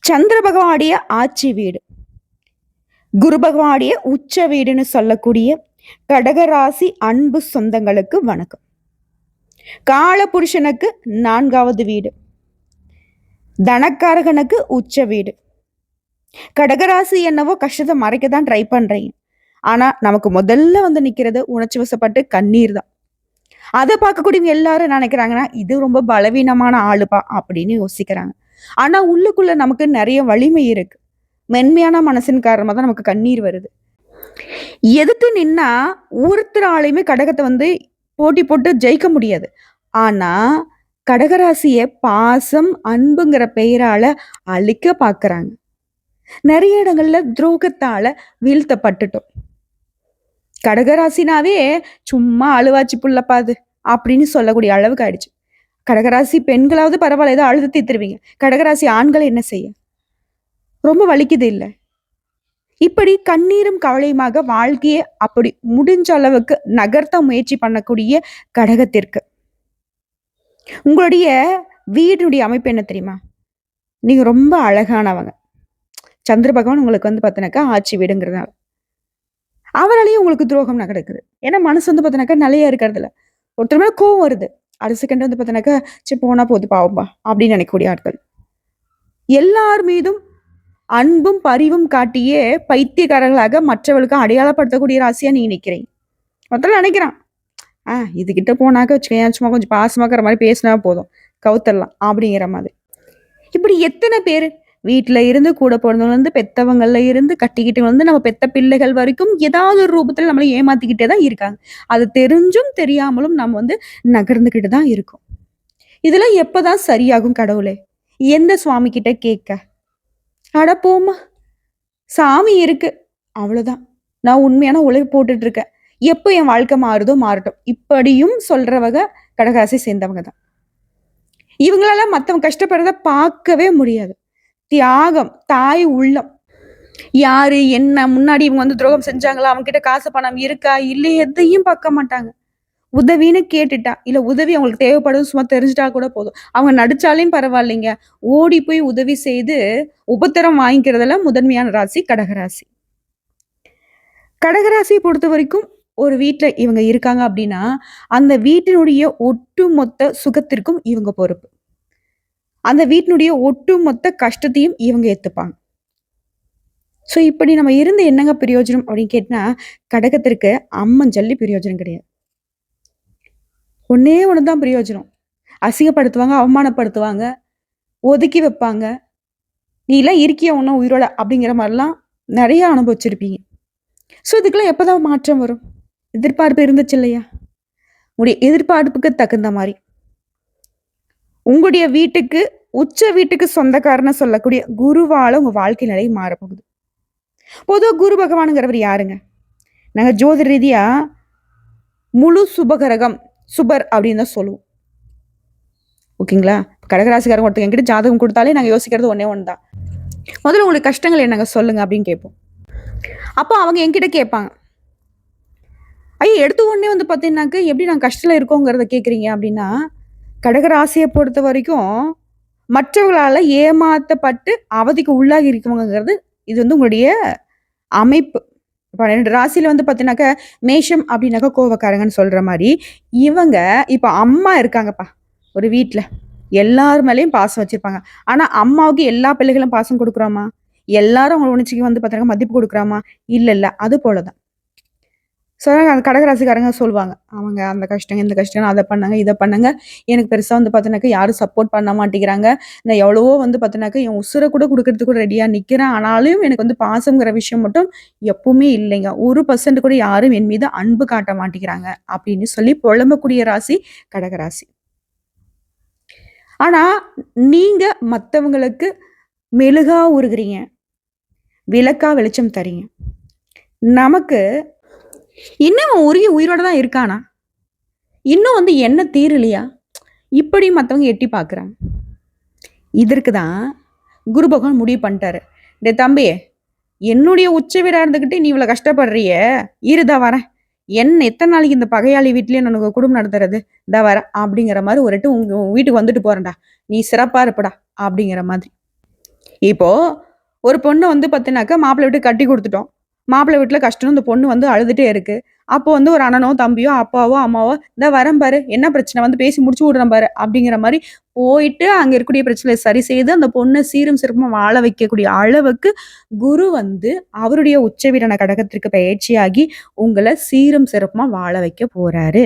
சந்திர பகவானுடைய ஆட்சி வீடு, குரு பகவானுடைய உச்ச வீடுன்னு சொல்லக்கூடிய கடகராசி அன்பு சொந்தங்களுக்கு வணக்கம். கால புருஷனுக்கு 4வது வீடு, தனக்காரகனுக்கு உச்ச வீடு. கடகராசி என்னவோ கஷ்டத்தை மறைக்கத்தான் ட்ரை பண்றீங்க. ஆனா நமக்கு முதல்ல வந்து நிக்கிறது உணர்ச்சி வசப்பட்டு கண்ணீர் தான். அதை பார்க்கக்கூடிய எல்லாரும் நினைக்கிறாங்கன்னா இது ரொம்ப பலவீனமான ஆளுப்பா அப்படின்னு யோசிக்கிறாங்க. ஆனா உள்ளுக்குள்ள நமக்கு நிறைய வலிமை இருக்கு. மென்மையான மனசின் காரணமா தான் நமக்கு கண்ணீர் வருது. எதிர்த்து நின்னா ஒருத்தராலையுமே கடகத்தை வந்து போட்டி போட்டு ஜெயிக்க முடியாது. ஆனா கடகராசிய பாசம் அன்புங்கிற பெயரால அழிக்க பாக்குறாங்க. நிறைய இடங்கள்ல துரோகத்தால வீழ்த்தப்பட்டுட்டோம். கடகராசினாவே சும்மா அழுவாச்சு புள்ளப்பாது அப்படின்னு சொல்லக்கூடிய அளவுக்கு ஆயிடுச்சு. கடகராசி பெண்களாவது பரவாயில்ல, ஏதோ அழுது தீர்த்துருவீங்க. கடகராசி ஆண்கள் என்ன செய்ய? ரொம்ப வலிக்குது இல்ல? இப்படி கண்ணீரும் கவலையுமாக வாழ்க்கையை அப்படி முடிஞ்ச அளவுக்கு நகர்த்த முயற்சி பண்ணக்கூடிய கடகத்திற்கு உங்களுடைய வீடுடைய அமைப்பு என்ன தெரியுமா? நீங்க ரொம்ப அழகானவங்க. சந்திர பகவான் உங்களுக்கு வந்து பார்த்தீங்கன்னாக்கா ஆட்சி வீடுங்கிறதுனால அவராலையும் உங்களுக்கு துரோகம் நடக்குது. ஏன்னா மனசு வந்து பார்த்தீங்கன்னாக்கா நிலையா இருக்கிறது இல்ல. ஒருத்தர் மேல கோவம் வருது. அடுத்த செகண்ட் வந்து பார்த்தீங்கன்னாக்கா சரி போனா போது பாவம்பா அப்படின்னு நினைக்கக்கூடிய ஆட்கள். எல்லார் மீதும் அன்பும் பரிவும் காட்டியே பைத்தியக்காரர்களாக மற்றவர்களுக்கு அடையாளப்படுத்தக்கூடிய ராசியா நீங்க நிக்கிறீங்க. மொத்தம் நினைக்கிறான் இதுகிட்ட போனாக்க வச்சுக்கேன், சும்மா கொஞ்சம் பாசமாக்குற மாதிரி பேசினா போதும், கவுத்தரலாம் அப்படிங்கிற மாதிரி. இப்படி எத்தனை பேர் வீட்டுல இருந்து கூட பிறந்தவங்க இருந்து பெத்தவங்கள்ல இருந்து கட்டிக்கிட்டு வந்து நம்ம பெத்த பிள்ளைகள் வரைக்கும் ஏதாவது ஒரு ரூபத்துல நம்மளை ஏமாத்திக்கிட்டே தான் இருக்காங்க. அது தெரிஞ்சும் தெரியாமலும் நம்ம வந்து நகர்ந்துகிட்டு தான் இருக்கோம். இதெல்லாம் எப்பதான் சரியாகும் கடவுளே? எந்த சுவாமி கிட்ட கேட்க? அட போம்மா, சாமி இருக்கு அவ்வளவுதான். நான் உண்மையான உழைப்பு போட்டுட்டு இருக்கேன். எப்போ என் வாழ்க்கை மாறுதோ மாறட்டும் இப்படியும் சொல்றவங்க கடகராசி சேர்ந்தவங்க தான். இவங்களால மத்தவங்க கஷ்டப்படுறத பார்க்கவே முடியாது. தியாகம், தாய் உள்ளம். யாரு என்ன முன்னாடி இவங்க வந்து துரோகம் செஞ்சாங்களா, அவங்க கிட்ட காசு பணம் இருக்கா இல்லை எதையும் பார்க்க மாட்டாங்க. உதவின்னு கேட்டுட்டா இல்ல உதவி அவங்களுக்கு தேவைப்படுது சும்மா தெரிஞ்சுட்டா கூட போதும். அவங்க நடிச்சாலையும் பரவாயில்லைங்க, ஓடி போய் உதவி செய்து உபத்திரம் வாங்கிக்கிறதுல முதன்மையான ராசி கடகராசி. கடகராசியை பொறுத்த வரைக்கும் ஒரு வீட்டுல இவங்க இருக்காங்க அப்படின்னா அந்த வீட்டினுடைய ஒட்டுமொத்த சுகத்திற்கும் இவங்க பொறுப்பு. அந்த வீட்டினுடைய ஒட்டுமொத்த கஷ்டத்தையும் இவங்க ஏத்துப்பாங்க. சோ இப்படி நம்ம இருந்து என்னங்க பிரயோஜனம் அப்படின்னு கேட்டா கடகத்திற்கு அம்மன் ஜல்லி பிரயோஜனம் கிடையாது. ஒன்னே ஒண்ணுதான் பிரயோஜனம். அசிங்கப்படுத்துவாங்க, அவமானப்படுத்துவாங்க, ஒதுக்கி வைப்பாங்க. நீ எல்லாம் இருக்கிய ஒன்னும் உயிரோட அப்படிங்கிற மாதிரிலாம் நிறைய அனுபவிச்சிருப்பீங்க. ஸோ இதுக்கெல்லாம் எப்போதான் மாற்றம் வரும்? எதிர்பார்ப்பு இருந்துச்சு இல்லையா? உங்களுடைய எதிர்பார்ப்புக்கு தகுந்த மாதிரி உங்களுடைய வீட்டுக்கு உச்ச வீட்டுக்கு சொந்தக்காரன்னு சொல்லக்கூடிய குருவால உங்க வாழ்க்கை நிலை மாறப்போகுது. பொதுவாக குரு பகவானுங்கிறவர் யாருங்க? நாங்க ஜோதிட ரீதியா முழு சுபகரகம் சுபர் அப்படின்னு தான் சொல்லுவோம். ஓகேங்களா? கடகராசிக்காரங்க ஒருத்தங்க என்கிட்ட ஜாதகம் கொடுத்தாலே நாங்க யோசிக்கிறது ஒன்னே ஒண்ணுதான். முதல்ல உங்களுக்கு கஷ்டங்கள் என்னங்க சொல்லுங்க அப்படின்னு கேட்போம். அப்போ அவங்க என்கிட்ட கேட்பாங்க, ஐயோ எடுத்த உடனே வந்து பார்த்தீங்கன்னாக்க எப்படி நான் கஷ்டத்துல இருக்கோங்கிறத கேட்குறீங்க அப்படின்னா, கடகராசியை பொறுத்த வரைக்கும் மற்றவர்களால ஏமாத்தப்பட்டு அவதிக்கு உள்ளாகி இருக்கவங்கிறது இது வந்து உங்களுடைய அமைப்பு. 12 ராசியில வந்து பார்த்தீங்கன்னாக்க மேஷம் அப்படின்னாக்கா கோவக்காரங்கன்னு சொல்ற மாதிரி இவங்க இப்ப அம்மா இருக்காங்கப்பா ஒரு வீட்டுல, எல்லார் மேலேயும் பாசம் வச்சிருப்பாங்க. ஆனா அம்மாவுக்கு எல்லா பிள்ளைகளும் பாசம் கொடுக்குறோமா? எல்லாரும் அவங்க உணர்ச்சிக்கு வந்து பார்த்தீங்கன்னா மதிப்பு கொடுக்குறாமா? இல்ல அது போலதான். அந்த கடகராசிக்காரங்க சொல்லுவாங்க, அவங்க அந்த கஷ்டம் இந்த கஷ்டம் அதை பண்ணாங்க இதை பண்ணாங்க, எனக்கு பெருசா வந்து பார்த்தீங்கன்னாக்கா யாரும் சப்போர்ட் பண்ண மாட்டேங்கிறாங்க. நான் எவ்வளவோ வந்து பார்த்தீங்கன்னாக்கா என் உசுரை கூட கொடுக்கறதுக்கு ரெடியா நிக்கிறேன். ஆனாலும் எனக்கு வந்து பாசங்கிற விஷயம் மட்டும் எப்பவுமே இல்லைங்க. 1% கூட யாரும் என் மீது அன்பு காட்ட மாட்டேங்கிறாங்க அப்படின்னு சொல்லி புலம்பக்கூடிய ராசி கடகராசி. ஆனா நீங்க மத்தவங்களுக்கு மெழுகா உருகுறீங்க, விளக்கா வெளிச்சம் தரீங்க. நமக்கு இன்னும் உருகி உயிரோட தான் இருக்கானா? இன்னும் வந்து என்ன தீரலையா? இப்படி மற்றவங்க எட்டி பார்க்குறாங்க. இதற்கு தான் குரு பகவான் முடிவு பண்ணிட்டாரு, டே தம்பி, என்னுடைய உச்ச வீடா இருந்துக்கிட்டு நீ இவ்வளோ கஷ்டப்படுறிய, இருதா வரேன். என்ன எத்தனை நாளைக்கு இந்த பகையாளி வீட்லயே எனக்கு குடும்பம் நடத்துறது? இதா வரேன் அப்படிங்கிற மாதிரி ஒரு உங்க வீட்டுக்கு வந்துட்டு போறேன்டா, நீ சிறப்பா இருப்படா அப்படிங்கிற மாதிரி. இப்போ ஒரு பொண்ண வந்து பார்த்தீங்கன்னாக்கா, மாப்பிள்ளை வீட்டுக்கு கட்டி குடுத்துட்டோம். மாப்பிள்ளை வீட்ல கஷ்டம்னு இந்த பொண்ணு வந்து அழுதுட்டே இருக்கு. அப்போ வந்து ஒரு அண்ணனோ, தம்பியோ, அப்பாவோ, அம்மாவோ, "இந்தா வரேன் பாரு, என்ன பிரச்சனை வந்து பேசி முடிச்சு விடுறேன் பாரு" அப்படிங்கிற மாரி போயிட்டு அங்க இருக்கக்கூடிய பிரச்சனைய சரி செய்து, அந்த பொண்ண சீரும் சிறப்புமா வாழ வைக்கக்கூடிய அளவுக்கு குரு வந்து அவருடைய உச்சவீரன கடகத்திற்கு பயிற்சியாகி, உங்கள சீரும் சிறப்புமா வாழ வைக்க போறாரு.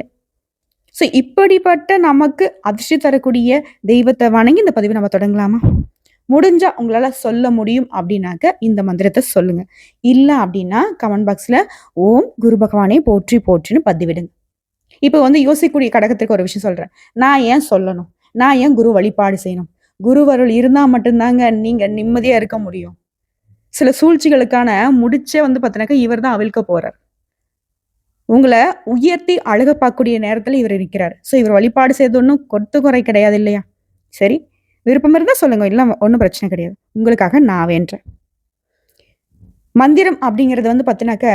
ஸோ இப்படிப்பட்ட நமக்கு அதிர்ஷ்டம் தரக்கூடிய தெய்வத்த வணங்கி இந்த பதிவ நம்ம தொடங்கலாமா? முடிஞ்சா உங்களால சொல்ல முடியும் அப்படின்னாக்க, இந்த மந்திரத்த சொல்லுங்க. இல்ல அப்படின்னா, கமெண்ட் பாக்ஸ்ல "ஓம் குரு பகவானே போற்றி போற்றின்னு பதிவிடுங்க. இப்ப வந்து யோசிக்கக்கூடிய கடகத்திற்கு ஒரு விஷயம் சொல்றேன். நான் ஏன் சொல்லணும்? நான் ஏன் குரு வழிபாடு செய்யணும்? குருவருள் இருந்தா மட்டும் தாங்க நீங்க நிம்மதியா இருக்க முடியும். சில சூழ்ச்சிகளுக்கான முடிச்சே வந்து பார்த்தீங்கன்னாக்கா, இவர் தான் அவிழ்க்க போறார். உங்கள உயர்த்தி அழக பார்க்கக்கூடிய நேரத்துல இவரு நிக்கிறாரு. ஸோ இவர் வழிபாடு செய்றது ஒண்ணும் கொத்து குறை கிடையாது இல்லையா? சரி, விருப்பம் இருந்தா சொல்லுங்க. இல்ல ஒண்ணும் பிரச்சனை கிடையாது. உங்களுக்காக நான் வேண்டுறேன். மந்திரம் அப்படிங்கிறது வந்து பார்த்தீங்கன்னாக்க,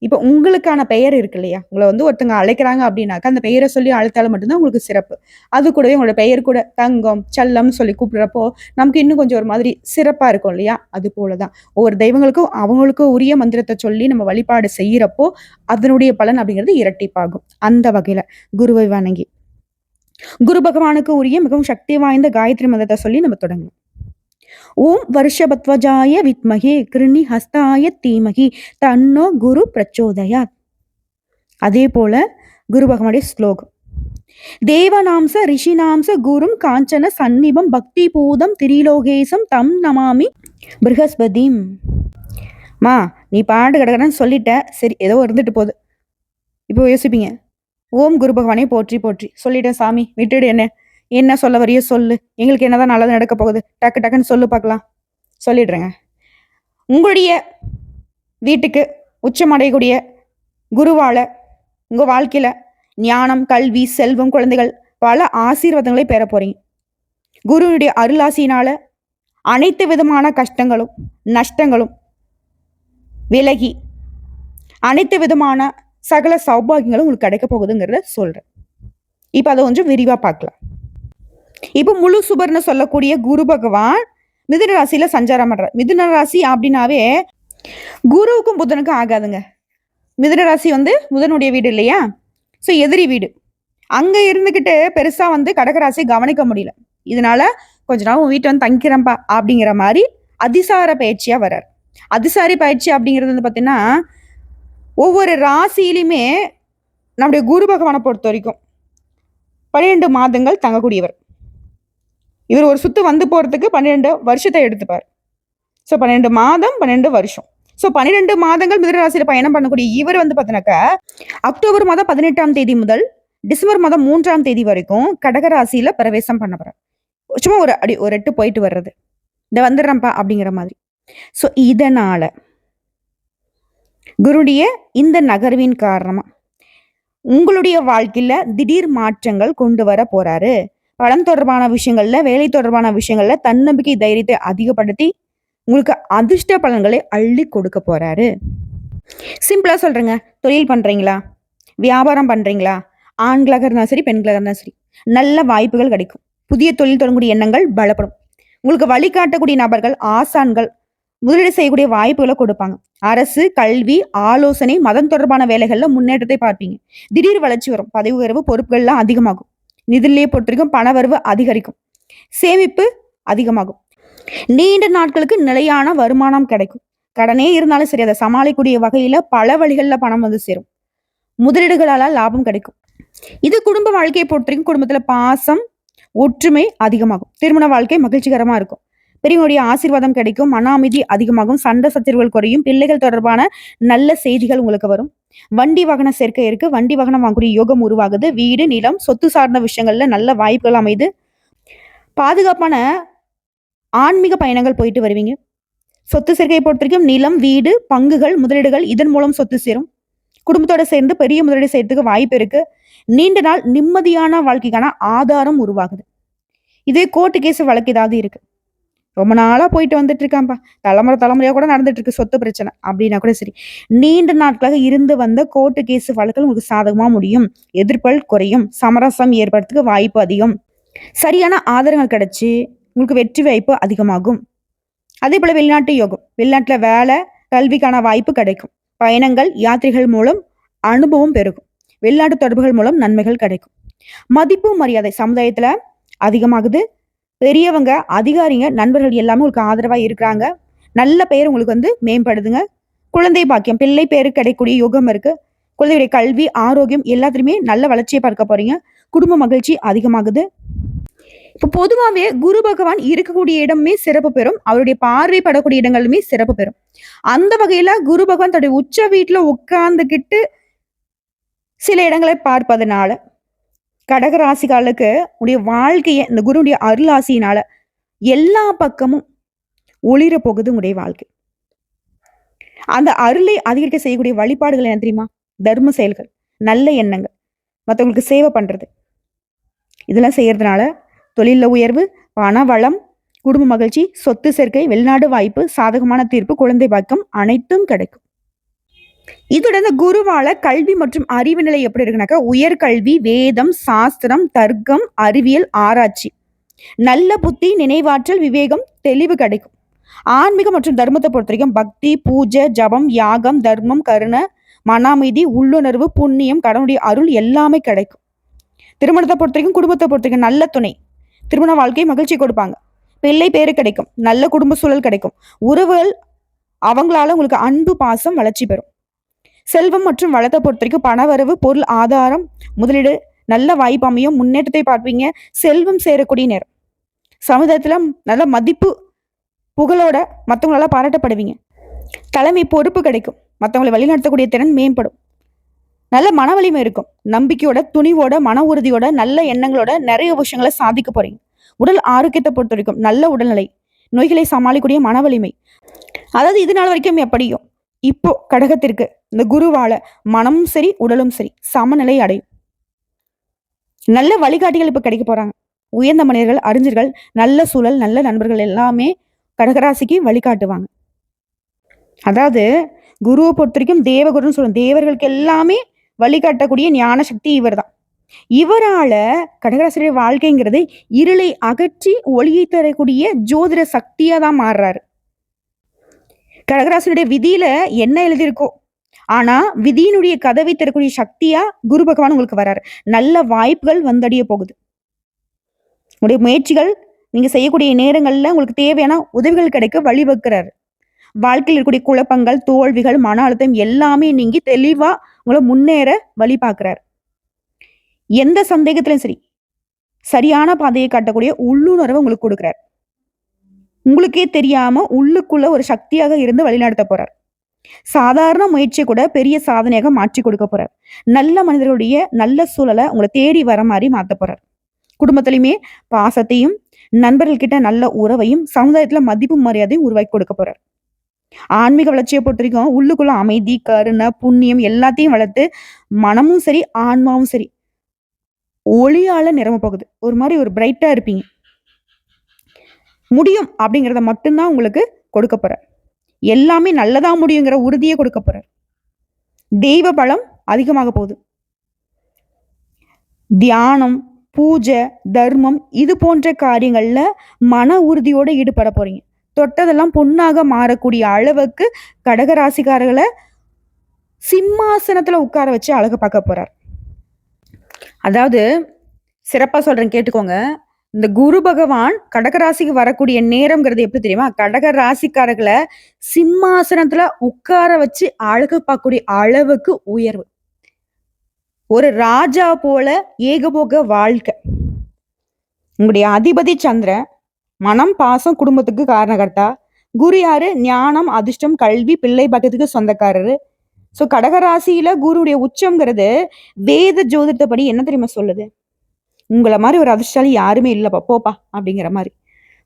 இப்ப உங்களுக்கான பெயர் இருக்கு இல்லையா? உங்கள வந்து ஒருத்தங்க அழைக்கிறாங்க அப்படின்னாக்க, அந்த பெயர சொல்லி அழைத்தாலும் மட்டும் தான் உங்களுக்கு சிறப்பு. அது கூடவே உங்களோட பெயர் கூட தங்கம், செல்லம்னு சொல்லி கூப்பிடுறப்போ, நமக்கு இன்னும் கொஞ்சம் ஒரு மாதிரி சிறப்பா இருக்கும் இல்லையா? அது போல தான். ஒவ்வொரு தெய்வங்களுக்கும் அவங்களுக்கு உரிய மந்திரத்த சொல்லி நம்ம வழிபாடு செய்யறப்போ, அதனுடைய பலன் அப்படிங்கிறது இரட்டிப்பாகும். அந்த வகையில குருவை வணங்கி, குரு பகவானுக்கு உரிய மிகவும் சக்தி வாய்ந்த காயத்ரி மந்திரத்த சொல்லி நம்ம தொடங்கலாம். ஓம் வருஷபத்வஜாய வித்மகே கிருணி ஹஸ்தாய தீமகி தன்னோ குரு பிரச்சோதயாத். அதே போல குரு பகவானுடைய ஸ்லோகம். தேவநாம்ச ரிஷிநாம்ச குரும் காஞ்சன சந்நிபம் பக்தி பூதம் திரிலோகேசம் தம் நமாமி ப்ரஹஸ்பதிம். மா நீ பாட்டு கடகடன்னு சொல்லிட்ட, சரி ஏதோ இருந்துட்டு போகுது. இப்போ யோசிப்பீங்க, ஓம் குரு பகவானே போற்றி போற்றி சொல்லிட்டேன் சாமி, விட்டுடு என்ன, என்ன சொல்ல வரியோ சொல்லு, எங்களுக்கு என்னதான் நல்லது நடக்க போகுது, டக்கு டக்குன்னு சொல்லு பார்க்கலாம். சொல்லிடுறேங்க. உங்களுடைய வீட்டுக்கு உச்சமடையக்கூடிய குருவால உங்க வாழ்க்கையில ஞானம், கல்வி, செல்வம், குழந்தைகள் பல ஆசீர்வாதங்களை பெற போறீங்க. குருவுடைய அருளாசினால அனைத்து விதமான கஷ்டங்களும், நஷ்டங்களும் விலகி அனைத்து விதமான சகல சௌபாகியங்களும் உங்களுக்கு கிடைக்க போகுதுங்கிறத சொல்றேன். இப்ப அதை கொஞ்சம் விரிவா பார்க்கலாம். இப்ப முழு சுபர்னு சொல்லக்கூடிய குரு பகவான் மிதுன ராசியில சஞ்சாரம் பண்றார். மிதுன ராசி அப்படின்னாவே குருவுக்கும் புதனுக்கும் ஆகாதுங்க. மிதுன ராசி வந்து புதனுடைய வீடு இல்லையா? ஸோ எதிரி வீடு. அங்க இருந்துகிட்டு பெருசா வந்து கடகராசி கவனிக்க முடியல. இதனால கொஞ்ச நாள் உன் வீட்டை வந்து தங்கிக்கிறேன்ப்பா அப்படிங்கிற மாதிரி அதிசார பயிற்சியா வர்றார். அதிசாரி பயிற்சி அப்படிங்கிறது வந்து பார்த்தீங்கன்னா, ஒவ்வொரு ராசியிலுமே நம்முடைய குரு பகவானை பொறுத்த வரைக்கும் 12 மாதங்கள் தங்கக்கூடியவர். இவர் ஒரு சுத்து வந்து போறதுக்கு 12 வருஷத்தை எடுத்துப்பார். ஸோ 12 மாதம் 12 வருஷம். ஸோ 12 மாதங்கள் மிதுனராசியில பயணம் பண்ணக்கூடிய இவர் வந்து பார்த்தீங்கன்னாக்கா, அக்டோபர் மாதம் 18ஆம் தேதி முதல் டிசம்பர் மாதம் 3ஆம் தேதி வரைக்கும் கடகராசியில பிரவேசம் பண்ண போறார். சும்மா ஒரு எட்டு போயிட்டு வர்றது. இந்த வந்துடுறேன்ப்பா அப்படிங்கிற மாதிரி. ஸோ இதனால குருடைய இந்த நகர்வின் காரணமா உங்களுடைய வாழ்க்கையில திடீர் மாற்றங்கள் கொண்டு வர போறாரு. பணம் தொடர்பான விஷயங்கள்ல, வேலை தொடர்பான விஷயங்கள்ல தன்னம்பிக்கை, தைரியத்தை அதிகப்படுத்தி உங்களுக்கு அதிர்ஷ்ட பலன்களை அள்ளி கொடுக்க போறாரு. சிம்பிளா சொல்றேங்க. தொழில் பண்றீங்களா? வியாபாரம் பண்றீங்களா? ஆண்களாக இருந்தாலும் சரி, பெண்களாக இருந்தாலும் சரி, நல்ல வாய்ப்புகள் கிடைக்கும். புதிய தொழில் தொடங்கக்கூடிய எண்ணங்கள் பலப்படும். உங்களுக்கு வழிகாட்டக்கூடிய நபர்கள், ஆசான்கள் முதலீடு செய்யக்கூடிய வாய்ப்புகளை கொடுப்பாங்க. அரசு, கல்வி, ஆலோசனை, மதம் தொடர்பான வேலைகள்ல முன்னேற்றத்தை பார்ப்பீங்க. திடீர் வளர்ச்சி வரும். பதவி உயர்வு, பொறுப்புகள்லாம் அதிகமாகும். நிதிநிலையை பொறுத்த வரைக்கும் பணவரவு அதிகரிக்கும். சேமிப்பு அதிகமாகும். நீண்ட நாட்களுக்கு நிலையான வருமானம் கிடைக்கும். கடனே இருந்தாலும் சரி, அதை சமாளிக்கக்கூடிய வகையில பல வழிகள்ல பணம் வந்து சேரும். முதலீடுகளால லாபம் கிடைக்கும். இது குடும்ப வாழ்க்கையை பொறுத்த வரைக்கும் குடும்பத்துல பாசம், ஒற்றுமை அதிகமாகும். திருமண வாழ்க்கை மகிழ்ச்சிகரமா இருக்கும். பெரியவங்களுடைய ஆசீர்வாதம் கிடைக்கும். மன அமைதி அதிகமாகும். சண்டை சச்சரவுகள் குறையும். பிள்ளைகள் தொடர்பான நல்ல செய்திகள் உங்களுக்கு வரும். வண்டி வாகன சேர்க்கை இருக்கு. வண்டி வாகனம் வாங்கக்கூடிய யோகம் உருவாகுது. வீடு, நிலம், சொத்து சார்ந்த விஷயங்கள்ல நல்ல வாய்ப்புகள் அமைது. பாதுகாப்பான ஆன்மீக பயணங்கள் போயிட்டு வருவீங்க. சொத்து சேர்க்கையை பொறுத்த வரைக்கும் நிலம், வீடு, பங்குகள், முதலீடுகள் இதன் மூலம் சொத்து சேரும். குடும்பத்தோட சேர்ந்து பெரிய முதலீடு செய்யறதுக்கு வாய்ப்பு இருக்கு. நீண்ட நாள் நிம்மதியான வாழ்க்கைக்கான ஆதாரம் உருவாகுது. இதே கோர்ட்டு கேஸ் வழக்கு ஏதாவது இருக்கு, ரொம்ப நாளா போயிட்டு வந்துட்டு இருக்கான்பா, தலைமுறையா கூட நடந்துட்டு இருக்கு சொத்து பிரச்சனை அப்படின்னா கூட சரி, நீண்ட நாட்களாக இருந்து வந்த கோர்ட்டு கேஸ் வழக்குகள் உங்களுக்கு சாதகமா முடியும். எதிர்ப்புகள் குறையும். சமரசம் ஏற்படுறதுக்கு வாய்ப்பு அதிகம். சரியான ஆதாரங்கள் கிடைச்சு உங்களுக்கு வெற்றி வாய்ப்பு அதிகமாகும். அதே போல வெளிநாட்டு யோகம். வெளிநாட்டுல வேலை, கல்விக்கான வாய்ப்பு கிடைக்கும். பயணங்கள், யாத்திரைகள் மூலம் அனுபவம் பெருகும். வெளிநாட்டு தொடர்புகள் மூலம் நன்மைகள் கிடைக்கும். மதிப்பு, மரியாதை சமுதாயத்துல அதிகமாகுது. பெரியவங்க, அதிகாரிங்க, நண்பர்கள் எல்லாமே உங்களுக்கு ஆதரவா இருக்கிறாங்க. நல்ல பெயர் உங்களுக்கு மேம்படுதுங்க. குழந்தை பாக்கியம், பிள்ளை பேரு கிடைக்கக்கூடிய யோகம் இருக்கு. குழந்தையுடைய கல்வி, ஆரோக்கியம் எல்லாத்துலயுமே நல்ல வளர்ச்சியை பார்க்க போறீங்க. குடும்ப மகிழ்ச்சி அதிகமாகுது. இப்ப பொதுவாவே குரு பகவான் இருக்கக்கூடிய இடமே சிறப்பு பெறும். அவருடைய பார்வை படக்கூடிய இடங்களுமே சிறப்பு பெறும். அந்த வகையில குரு பகவான் தன்னுடைய உச்ச வீட்டுல உட்கார்ந்துகிட்டு சில இடங்களை பார்ப்பதனால கடக ராசிக்காரர்களுக்கு உடைய வாழ்க்கைய இந்த குருவுடைய அருளாசியினால எல்லா பக்கமும் ஒளிர போகுது உங்களுடைய வாழ்க்கை. அந்த அருளை அதிகரிக்க செய்யக்கூடிய வழிபாடுகள் என்ன தெரியுமா? தர்ம செயல்கள், நல்ல எண்ணங்கள், மற்றவங்களுக்கு சேவை பண்றது, இதெல்லாம் செய்யறதுனால தொழில உயர்வு, பண வளம், குடும்ப மகிழ்ச்சி, சொத்து சேர்க்கை, வெளிநாடு வாய்ப்பு, சாதகமான தீர்ப்பு, குழந்தை பாக்கியம் அனைத்தும் கிடைக்கும். இதோட இந்த குருவால கல்வி மற்றும் அறிவு நிலை எப்படி இருக்குனாக்கா, உயர்கல்வி, வேதம், சாஸ்திரம், தர்க்கம், அறிவியல், ஆராய்ச்சி, நல்ல புத்தி, நினைவாற்றல், விவேகம், தெளிவு கிடைக்கும். ஆன்மீகம் மற்றும் தர்மத்தை பொறுத்த வரைக்கும் பக்தி, பூஜை, ஜபம், யாகம், தர்மம், கருணை, மன அமைதி, உள்ளுணர்வு, புண்ணியம், கடவுளுடைய அருள் எல்லாமே கிடைக்கும். திருமணத்தை பொறுத்த வரைக்கும், குடும்பத்தை பொறுத்த வரைக்கும் நல்ல துணை, திருமண வாழ்க்கை மகிழ்ச்சி கொடுப்பாங்க. பிள்ளை பேரு கிடைக்கும். நல்ல குடும்ப சூழல் கிடைக்கும். உறவுகள் அவங்களால உங்களுக்கு அன்பு, பாசம், வளர்ச்சி பெறும். செல்வம் மற்றும் வளத்தை பொறுத்த வரைக்கும் பணவரவு, பொருள் ஆதாரம், முதலீடு நல்ல வாய்ப்பு அமையும். முன்னேற்றத்தை பார்ப்பீங்க. செல்வம் சேரக்கூடிய நேரம். சமுதாயத்துல நல்ல மதிப்பு, புகழோட மற்றவங்களால பாராட்டப்படுவீங்க. தலைமை பொறுப்பு கிடைக்கும். மற்றவங்களை வழிநடத்தக்கூடிய திறன் மேம்படும். நல்ல மன வலிமை இருக்கும். நம்பிக்கையோட, துணிவோட, மன உறுதியோட, நல்ல எண்ணங்களோட நிறைய விஷயங்களை சாதிக்க போறீங்க. உடல் ஆரோக்கியத்தை பொறுத்த வரைக்கும் நல்ல உடல்நிலை, நோய்களை சமாளிக்கக்கூடிய மன வலிமை. அதாவது இது நாள் வரைக்கும் எப்படியோ இப்போ கடகத்திற்கு இந்த குருவால மனமும் சரி, உடலும் சரி சமநிலை அடையும். நல்ல வழிகாட்டிகள் இப்ப கிடைக்க போறாங்க. உயர்ந்த மனிதர்கள், அறிஞர்கள், நல்ல சூழல், நல்ல நண்பர்கள் எல்லாமே கடகராசிக்கு வழிகாட்டுவாங்க. அதாவது குருவை பொறுத்த வரைக்கும் தேவகுருன்னு சொல்லுவோம். தேவர்களுக்கு எல்லாமே வழிகாட்டக்கூடிய ஞான சக்தி இவர் தான். இவரால கடகராசியுடைய வாழ்க்கைங்கிறது இருளை அகற்றி ஒளியை தரக்கூடிய ஜோதிட சக்தியா தான் மாறுறாரு. கடகராசியுடைய விதியில என்ன எழுதியிருக்கோ, ஆனா விதியினுடைய கதவை தரக்கூடிய சக்தியா குரு பகவான் உங்களுக்கு வர்றாரு. நல்ல வாய்ப்புகள் வந்தடைய போகுது. உங்களுடைய முயற்சிகள், நீங்க செய்யக்கூடிய நேரங்கள்ல உங்களுக்கு தேவையான உதவிகள் கிடைக்க வழிவகுக்கிறாரு. வாழ்க்கையில் இருக்கக்கூடிய குழப்பங்கள், தோல்விகள், மன அழுத்தம் எல்லாமே நீங்கி தெளிவா உங்களை முன்னேற வழி பார்க்கிறார். எந்த சந்தேகத்திலும் சரி, சரியான பாதையை காட்டக்கூடிய உள்ளுணர்வை உங்களுக்கு கொடுக்கிறார். உங்களுக்கே தெரியாம உள்ளுக்குள்ள ஒரு சக்தியாக இருந்து வழிநடத்த போறார். சாதாரண முயற்சியை கூட பெரிய சாதனையாக மாற்றி கொடுக்க போறார். நல்ல மனிதர்களுடைய நல்ல சூழலை உங்களை தேடி வர மாதிரி மாத்த போறார். குடும்பத்திலையுமே பாசத்தையும், நண்பர்கள் கிட்ட நல்ல உறவையும், சமுதாயத்துல மதிப்பு மரியாதையும் உருவாக்கி கொடுக்க போறார். ஆன்மீக வளர்ச்சியை பொறுத்த வரைக்கும் உள்ளுக்குள்ள அமைதி, கருணை, புண்ணியம் எல்லாத்தையும் வளர்த்து மனமும் சரி, ஆன்மாவும் சரி ஒளியால நிரம்ப போகுது. ஒரு மாதிரி ஒரு பிரைட்டா இருப்பீங்க. முடியும் அப்படிங்கிறத மட்டும்தான் உங்களுக்கு கொடுக்க போறார். எல்லாமே நல்லதா முடியுங்கிற உறுதியை கொடுக்க போறார். தெய்வ பலம் அதிகமாக போகுது. தியானம், பூஜை, தர்மம் இது போன்ற காரியங்கள்ல மன உறுதியோட ஈடுபட போறீங்க. தொட்டதெல்லாம் பொன்னாக மாறக்கூடிய அளவுக்கு கடகராசிக்காரர்களை சிம்மாசனத்துல உட்கார வச்சு அழகு பார்க்க போறார். அதாவது சிறப்பா சொல்றேன் கேட்டுக்கோங்க. இந்த குரு பகவான் கடகராசிக்கு வரக்கூடிய நேரம்ங்கிறது எப்படி தெரியுமா? கடக ராசிக்காரர்களை சிம்மாசனத்துல உட்கார வச்சு அழகு பார்க்கக்கூடிய அளவுக்கு உயர்வு. ஒரு ராஜா போல ஏகபோக வாழ்க்கை. உங்களுடைய அதிபதி சந்திரன், மனம், பாசம், குடும்பத்துக்கு காரணகர்த்தா. குரு யாரு? ஞானம், அதிர்ஷ்டம், கல்வி, பிள்ளை பாக்கியத்துக்கு சொந்தக்காரரு. ஸோ கடகராசியில குருவுடைய உச்சம்ங்கிறது வேத ஜோதிடப்படி என்ன தெரியுமா சொல்லுது? உங்களை மாதிரி ஒரு அதிர்ஷ்டாலி யாருமே இல்லைப்பா, போப்பா அப்படிங்கிற மாதிரி.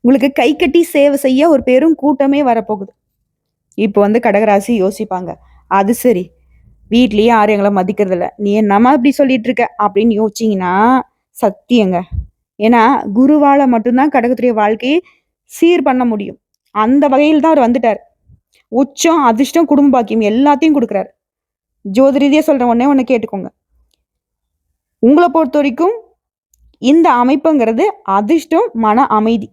உங்களுக்கு கை கட்டி சேவை செய்ய ஒரு பெரும் கூட்டமே வரப்போகுது. இப்போ கடகராசி யோசிப்பாங்க, அது சரி வீட்லயே யாரும் எங்களை மதிக்கிறது இல்லை, நீ என்னமா இப்படி சொல்லிட்டு இருக்க அப்படின்னு யோசிச்சிங்கன்னா சத்தியங்க. ஏன்னா குருவால மட்டும்தான் கடகத்துடைய வாழ்க்கையை சீர் பண்ண முடியும். அந்த வகையில் தான் அவர் வந்துட்டார். உச்சம், அதிர்ஷ்டம், குடும்ப பாக்கியம் எல்லாத்தையும் கொடுக்குறாரு. ஜோதி ரீதியா சொல்ற ஒண்ணு கேட்டுக்கோங்க. உங்களை பொறுத்த வரைக்கும் இந்த அமைப்புங்கிறது அதிர்ஷ்டம், மன அமைதி,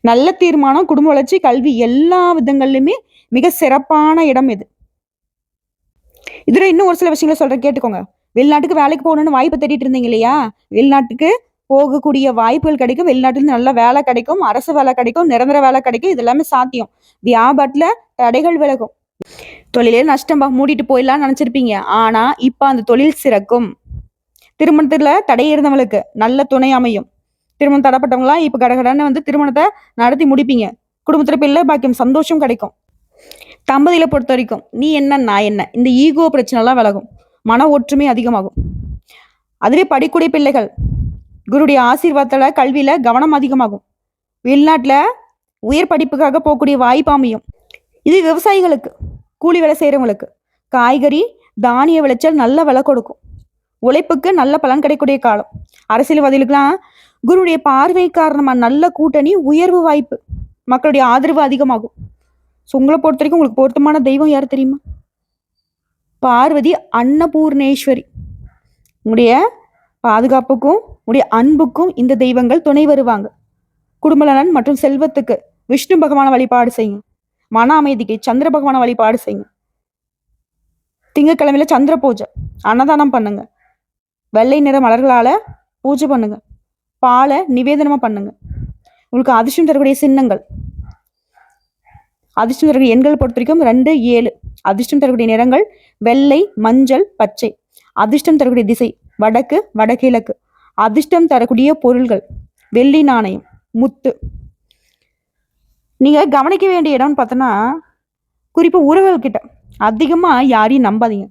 நல்ல தீர்மானம், குடும்ப வளர்ச்சி, கல்வி எல்லா விதங்கள்லையுமே மிக சிறப்பான இடம் இது. இதுல இன்னும் ஒரு சில விஷயங்கள சொல்றேன் கேட்டுக்கோங்க. வெளிநாட்டுக்கு வேலைக்கு போகணும்னு வாய்ப்பு தேடிட்டு இருந்தீங்க இல்லையா? வெளிநாட்டுக்கு போகக்கூடிய வாய்ப்புகள் கிடைக்கும். வெளிநாட்டுல நல்ல வேலை கிடைக்கும். அரசு வேலை கிடைக்கும். நிரந்தர வேலை கிடைக்கும். இது எல்லாமே சாத்தியம். வியாபாரத்துல தடைகள் விலகும். தொழிலே நஷ்டம்பா மூடிட்டு போயிடலாம்னு நினைச்சிருப்பீங்க. ஆனா இப்ப அந்த தொழில் சிறக்கும். திருமணத்துல தடை இருந்தவங்களுக்கு நல்ல துணை அமையும். திருமணம் தடைப்பட்டவங்களாம் இப்ப கடகடன்னு வந்து திருமணத்தை நடத்தி முடிப்பீங்க. குடும்பத்துல பிள்ளை பாக்கியம், சந்தோஷம் கிடைக்கும். தம்பதியில பொறுத்த வரைக்கும் நீ என்ன நான் என்ன இந்த ஈகோ பிரச்சனை எல்லாம் விலகும். மன ஒற்றுமை அதிகமாகும். அதுவே படிக்கூடிய பிள்ளைகள் குருடைய ஆசீர்வாதத்துல கல்வியில கவனம் அதிகமாகும். வெளிநாட்டுல உயர் படிப்புக்காக போகக்கூடிய வாய்ப்பு அமையும். இது விவசாயிகளுக்கு, கூலி வேலை செய்யறவங்களுக்கு காய்கறி தானிய விளைச்சல் நல்ல விலை கொடுக்கும். உழைப்புக்கு நல்ல பலன் கிடைக்கக்கூடிய காலம். அரசியல்வாதிகளுக்கெல்லாம் குருடைய பார்வை காரணமா நல்ல கூட்டணி, உயர்வு வாய்ப்பு, மக்களுடைய ஆதரவு அதிகமாகும். ஸோ உங்களை பொறுத்த வரைக்கும் உங்களுக்கு பொருத்தமான தெய்வம் யார் தெரியுமா? பார்வதி அன்னபூர்ணேஸ்வரி. உங்களுடைய பாதுகாப்புக்கும் உங்களுடைய அன்புக்கும் இந்த தெய்வங்கள் துணை வருவாங்க. குடும்பநலன் மற்றும் செல்வத்துக்கு விஷ்ணு பகவான வழிபாடு செய்யுங்க. மன அமைதிக்கு சந்திர பகவான வழிபாடு செய்யுங்க. திங்கட்கிழமையில சந்திர பூஜை, அன்னதானம் பண்ணுங்க. வெள்ளை நிற மலர்களால பூஜை பண்ணுங்க. பாலை நிவேதனமா பண்ணுங்க. உங்களுக்கு அதிர்ஷ்டம் தரக்கூடிய சின்னங்கள், அதிர்ஷ்டம் தரக்கூடிய எண்கள் பொறுத்த வரைக்கும் 2, 7. அதிர்ஷ்டம் தரக்கூடிய நிறங்கள் வெள்ளை, மஞ்சள், பச்சை. அதிர்ஷ்டம் தரக்கூடிய திசை வடக்கு, வடகிழக்கு. அதிர்ஷ்டம் தரக்கூடிய பொருள்கள் வெள்ளி நாணயம், முத்து. நீங்க கவனிக்க வேண்டிய இடம்னு பார்த்தோன்னா, குறிப்பா உறவுகள் கிட்ட அதிகமா யாரையும் நம்பாதீங்க.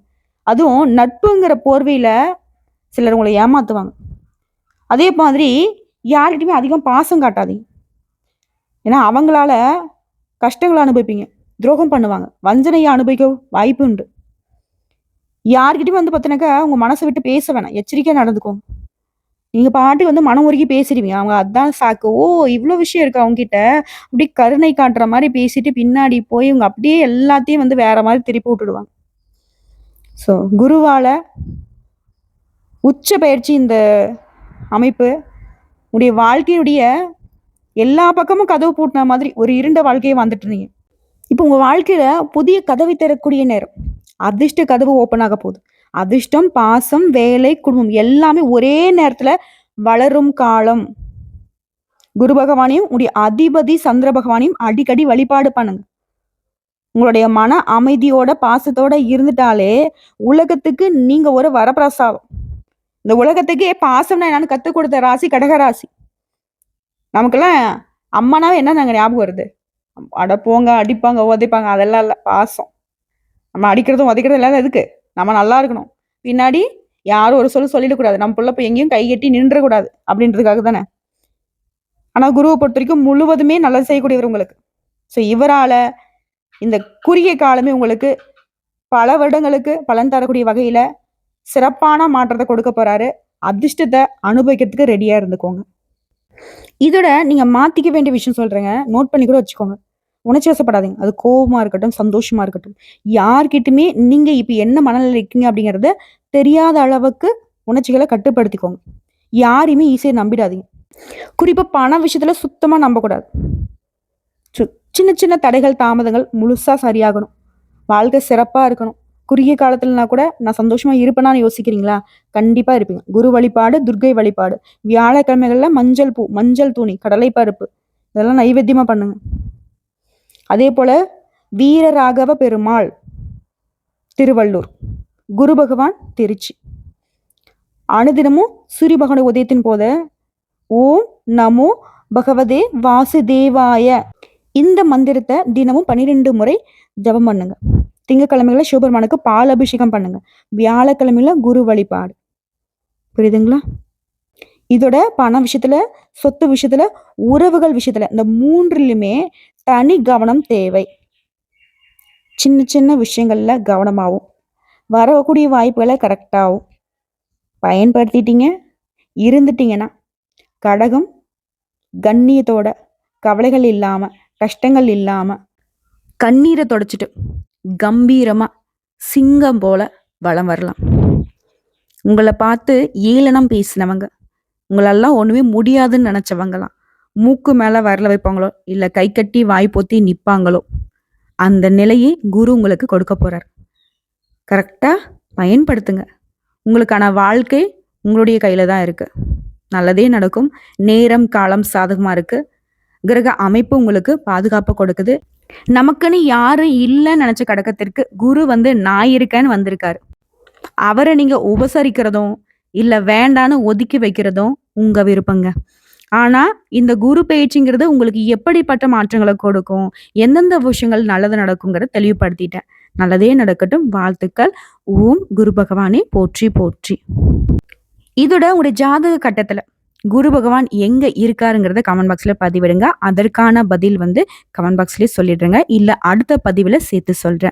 அதுவும் நட்புங்கிற போர்வையில சிலர் உங்களை ஏமாத்துவாங்க. அதே மாதிரி யார்கிட்டயுமே அதிகம் பாசம் காட்டாதீங்க. ஏன்னா அவங்களால கஷ்டங்களை அனுபவிப்பீங்க. துரோகம் பண்ணுவாங்க. வஞ்சனையை அனுபவிக்க வாய்ப்பு உண்டு. யார்கிட்டயும் வந்து பார்த்தீங்கன்னாக்கா உங்க மனசை விட்டு பேச வேணாம். எச்சரிக்கையா நடந்துக்கோங்க. நீங்க பாட்டு வந்து மனம் உருகி பேசிடுவீங்க. அவங்க அதான் சாக்கு. ஓ, இவ்வளோ விஷயம் இருக்கு அவங்க கிட்ட. அப்படியே கருணை காட்டுற மாதிரி பேசிட்டு பின்னாடி போய் இவங்க அப்படியே எல்லாத்தையும் வந்து வேற மாதிரி திருப்பி விட்டுடுவாங்க. ஸோ குருவால உச்ச பயிற்சி இந்த அமைப்பு உடைய வாழ்க்கையுடைய எல்லா பக்கமும் கதவு பூட்டின மாதிரி ஒரு இருண்ட வாழ்க்கையை வந்துட்டு இருந்தீங்க. இப்போ உங்க வாழ்க்கையில புதிய கதவை திறக்கக்கூடிய நேரம். அதிர்ஷ்ட கதவு ஓப்பன் ஆக போகுது. அதிர்ஷ்டம், பாசம், வேலை, குடும்பம் எல்லாமே ஒரே நேரத்துல வளரும் காலம். குரு பகவானையும் உடைய அதிபதி சந்திர பகவானையும் அடிக்கடி வழிபாடு பண்ணுங்க. உங்களுடைய மன அமைதியோட பாசத்தோட இருந்துட்டாலே உலகத்துக்கு நீங்க ஒரு வரப்பிரசாதம். இந்த உலகத்துக்கே பாசம்னா என்னன்னு கத்துக் கொடுத்த ராசி கடகராசி. நமக்கெல்லாம் அம்மானாவே என்ன நாங்க ஞாபகம் வருது? அட போங்க, அடிப்பாங்க, உதைப்பாங்க, அதெல்லாம் இல்லை. பாசம். நம்ம அடிக்கிறதும் உதைக்கிறதும் இல்லாத எதுக்கு? நம்ம நல்லா இருக்கணும். பின்னாடி யாரும் ஒரு சொல்லிடக்கூடாது. நம்ம புள்ள போய் எங்கேயும் கை கட்டி நின்றக்கூடாது அப்படின்றதுக்காக தானே. ஆனா குருவை பொறுத்த வரைக்கும் முழுவதுமே நல்லது செய்யக்கூடியவர் உங்களுக்கு. ஸோ இவரால இந்த குறுகிய காலமே உங்களுக்கு பல வருடங்களுக்கு பலன் தரக்கூடிய வகையில சிறப்பான மாற்றத்தை கொடுக்க போறாரு. அதிர்ஷ்டத்தை அனுபவிக்கிறதுக்கு ரெடியா இருந்துக்கோங்க. இதோட நீங்க மாத்திக்க வேண்டிய விஷயம் சொல்றேங்க. நோட் பண்ணி கூட வச்சுக்கோங்க. உணர்ச்சி வசப்படாதீங்க. அது கோபமா இருக்கட்டும், சந்தோஷமா இருக்கட்டும், யார்கிட்டயுமே நீங்க இப்ப என்ன மனநிலை இருக்கீங்க அப்படிங்கறத தெரியாத அளவுக்கு உணர்ச்சிகளை கட்டுப்படுத்திக்கோங்க. யாரையுமே ஈஸியா நம்பிடாதீங்க. குறிப்பா பண விஷயத்துல சுத்தமா நம்பக்கூடாது. சின்ன சின்ன தடைகள், தாமதங்கள் முழுசா சரியாகணும். வாழ்க்கை சிறப்பா இருக்கணும். குறுகிய காலத்துலனா கூட நான் சந்தோஷமா இருப்பேனான்னு யோசிக்கிறீங்களா? கண்டிப்பா இருப்பீங்க. குரு வழிபாடு, துர்க்கை வழிபாடு, வியாழக்கிழமைகள்ல மஞ்சள் பூ, மஞ்சள் துணி, கடலை பருப்பு இதெல்லாம் நைவேத்தியமா பண்ணுங்க. அதே போல வீரராகவ பெருமாள் திருவள்ளூர், குரு பகவான் திருச்சி. அனுதினமும் சூரிய பகவான உதயத்தின் போது ஓம் நமோ பகவதே வாசுதேவாய இந்த மந்திரத்தை தினமும் 12 முறை ஜபம் பண்ணுங்க. திங்கக்கிழமைகளை சிவபெருமானுக்கு பால் அபிஷேகம் பண்ணுங்க. வியாழக்கிழமையில குரு வழிபாடு. புரியுதுங்களா? இதோட பண விஷயத்துல, சொத்து விஷயத்துல, உறவுகள் விஷயத்துல இந்த 3லுமே தனி கவனம் தேவை. சின்ன சின்ன விஷயங்கள்ல கவனமாகவும் வரக்கூடிய வாய்ப்புகளை கரெக்டாகவும் பயன்படுத்திட்டீங்க இருந்துட்டீங்கன்னா கடகம் கண்ணியத்தோட, கவலைகள் இல்லாம, கஷ்டங்கள் இல்லாம, கண்ணீரை தொடச்சிட்டு கம்பீரமா சிங்கம் போல வலம் வரலாம். உங்களை பார்த்து ஏளனம் பேசினவங்க, உங்களெல்லாம் ஒண்ணுமே முடியாதுன்னு நினைச்சவங்கலாம் மூக்கு மேல விரல வைப்பாங்களோ, இல்ல கை கட்டி வாய் பொத்தி நிப்பாங்களோ, அந்த நிலையை குரு உங்களுக்கு கொடுக்க போறார். கரெக்ட்டா பயன்படுத்துங்க. உங்களுக்கான வாழ்க்கை உங்களுடைய கையில தான் இருக்கு. நல்லதே நடக்கும். நேரம், காலம் சாதகமா இருக்கு. கிரக அமைப்பு உங்களுக்கு பாதுகாப்ப கொடுக்குது. நமக்குன்னு யாரும் இல்லன்னு நெனச்ச கடகத்திற்கு குரு வந்து நான் இருக்கேன்னு வந்திருக்காரு. அவர நீங்க உபசரிக்கிறதும், இல்ல வேண்டான்னு ஒதுக்கி வைக்கிறதும் உங்க விருப்பங்க. ஆனா, இந்த குரு பெயர்ச்சிங்கிறது உங்களுக்கு எப்படிப்பட்ட மாற்றங்கள கொடுக்கும்? எந்தெந்த விஷயங்கள் நல்லது நடக்குங்கிறத தெளிவுபடுத்திட்டேன். நல்லதே நடக்கட்டும். வாழ்த்துக்கள். ஓம் குரு பகவானே போற்றி போற்றி. இதோட உங்களுடைய ஜாதக கட்டத்துல குரு பகவான் எங்க இருக்காருங்கிறத கமெண்ட் பாக்ஸ்ல பதிவிடுங்க. அதற்கான பதில் வந்து கமெண்ட் பாக்ஸ்லயே சொல்லிடுறேங்க. இல்ல அடுத்த பதிவுல சேர்த்து சொல்றேன்.